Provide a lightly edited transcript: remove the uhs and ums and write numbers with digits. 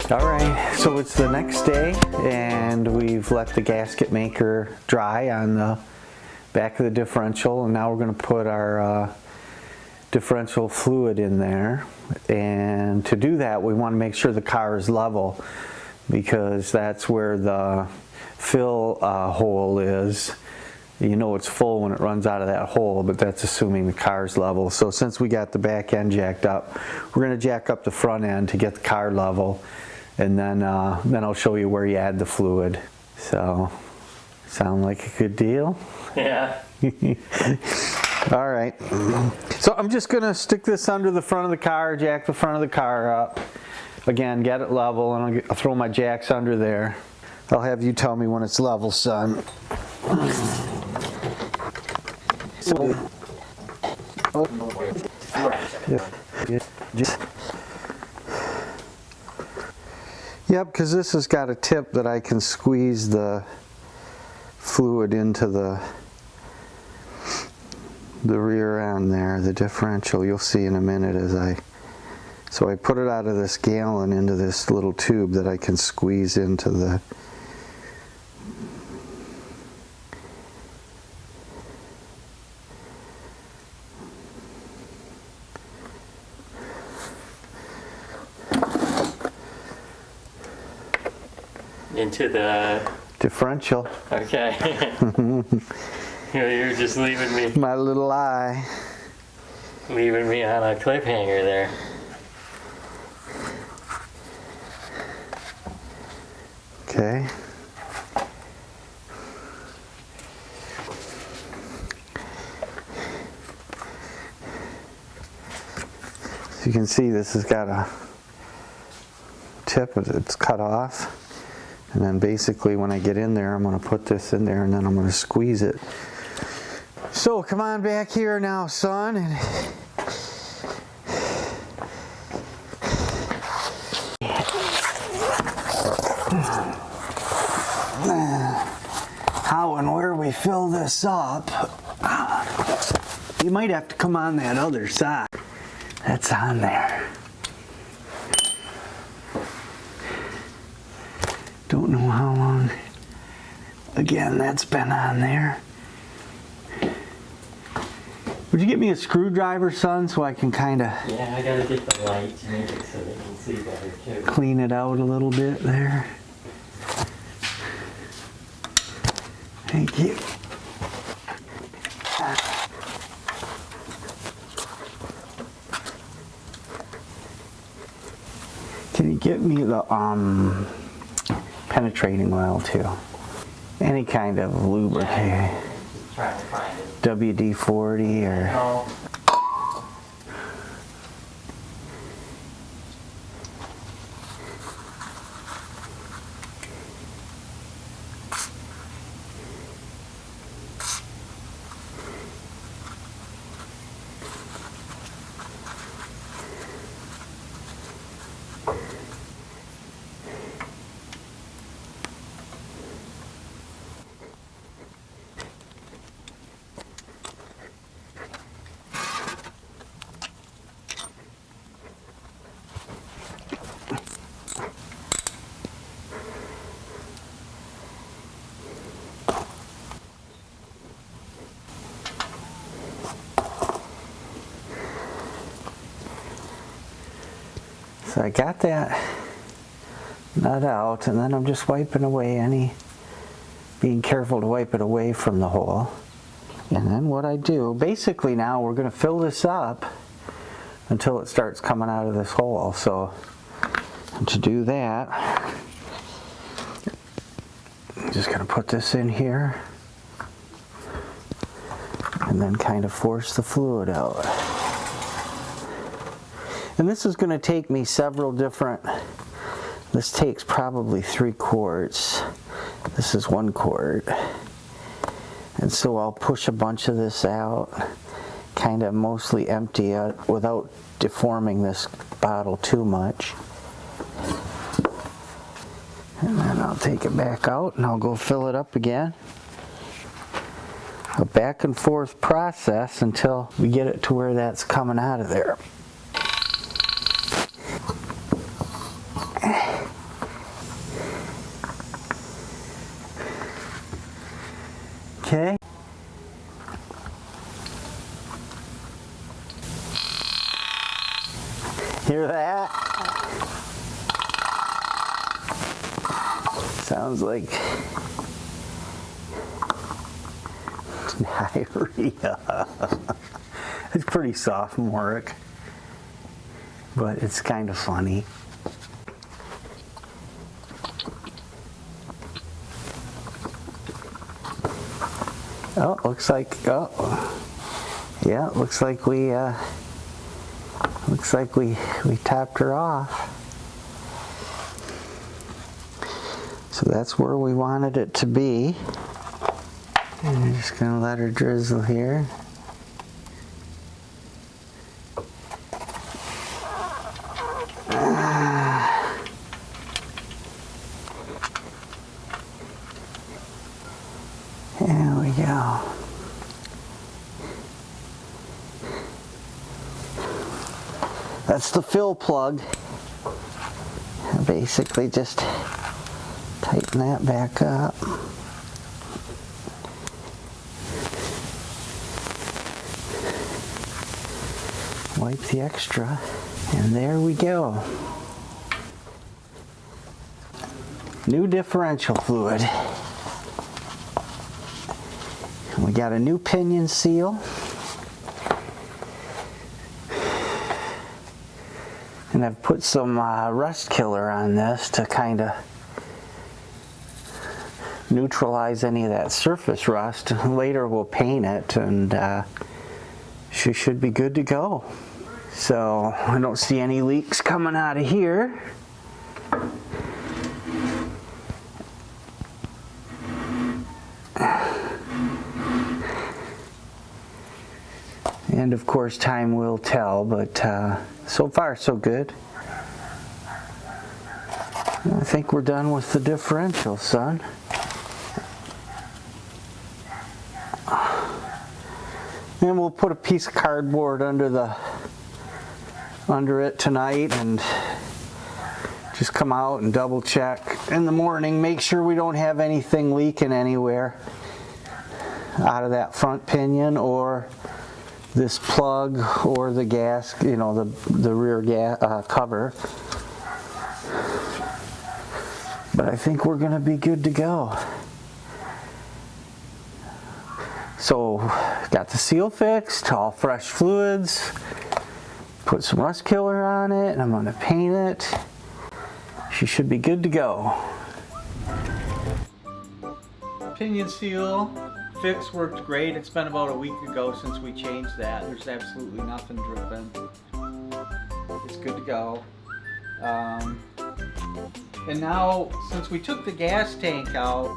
Alright, so it's the next day and we've let the gasket maker dry on the back of the differential, and now we're going to put our differential fluid in there. And to do that, we want to make sure the car is level, because that's where the fill hole is. You know it's full when it runs out of that hole, but that's assuming the car's level. So since we got the back end jacked up, we're going to jack up the front end to get the car level, and then I'll show you where you add the fluid. So, sound like a good deal? Yeah. All right. So I'm just going to stick this under the front of the car, jack the front of the car up. Again, get it level, and I'll throw my jacks under there. I'll have you tell me when it's level, son. Yep, because this has got a tip that I can squeeze the fluid into the rear end there, the differential. You'll see in a minute so I put it out of this gallon into this little tube that I can squeeze into the into the differential. Okay. You're just leaving me. My little eye. Leaving me on a cliffhanger there. Okay. So you can see this has got a tip, it's cut off. And then basically when I get in there, I'm going to put this in there and then I'm going to squeeze it. So come on back here now, son. How and where we fill this up, you might have to come on that other side. That's on there. Don't know how long. Again, that's been on there. Would you get me a screwdriver, son, so I can kind of... Yeah, I gotta get the light to make it so they can see better too. Clean it out a little bit there. Thank you. Can you get me the penetrating oil too? Any kind of lubricant. Yeah, just trying to find it. WD-40 or... No. So I got that nut out, and then I'm just wiping away being careful to wipe it away from the hole. And then what I do, basically now we're going to fill this up until it starts coming out of this hole. So to do that, I'm just going to put this in here and then kind of force the fluid out. And this is going to take me several different, this takes probably 3 quarts. This is 1 quart. And so I'll push a bunch of this out, kind of mostly empty without deforming this bottle too much. And then I'll take it back out and I'll go fill it up again. A back and forth process until we get it to where that's coming out of there. Okay. Hear that? Sounds like diarrhea. It's pretty sophomoric, but it's kind of funny. Oh, looks like, oh, yeah, looks like we topped her off. So that's where we wanted it to be. And I'm just gonna let her drizzle here. There we go. That's the fill plug. Basically just tighten that back up. Wipe the extra, and there we go. New differential fluid. We got a new pinion seal. And I've put some rust killer on this to kind of neutralize any of that surface rust. Later we'll paint it and she should be good to go. So I don't see any leaks coming out of here. And of course time will tell, but so far so good. I think we're done with the differential, son. And we'll put a piece of cardboard under it tonight and just come out and double check in the morning, make sure we don't have anything leaking anywhere out of that front pinion or this plug or the gas, you know, the rear cover. But I think we're gonna be good to go. So got the seal fixed, all fresh fluids, put some rust killer on it, and I'm gonna paint it. She should be good to go. Pinion seal fix worked great. It's been about a week ago since we changed that. There's absolutely nothing dripping. It's good to go. And now, since we took the gas tank out,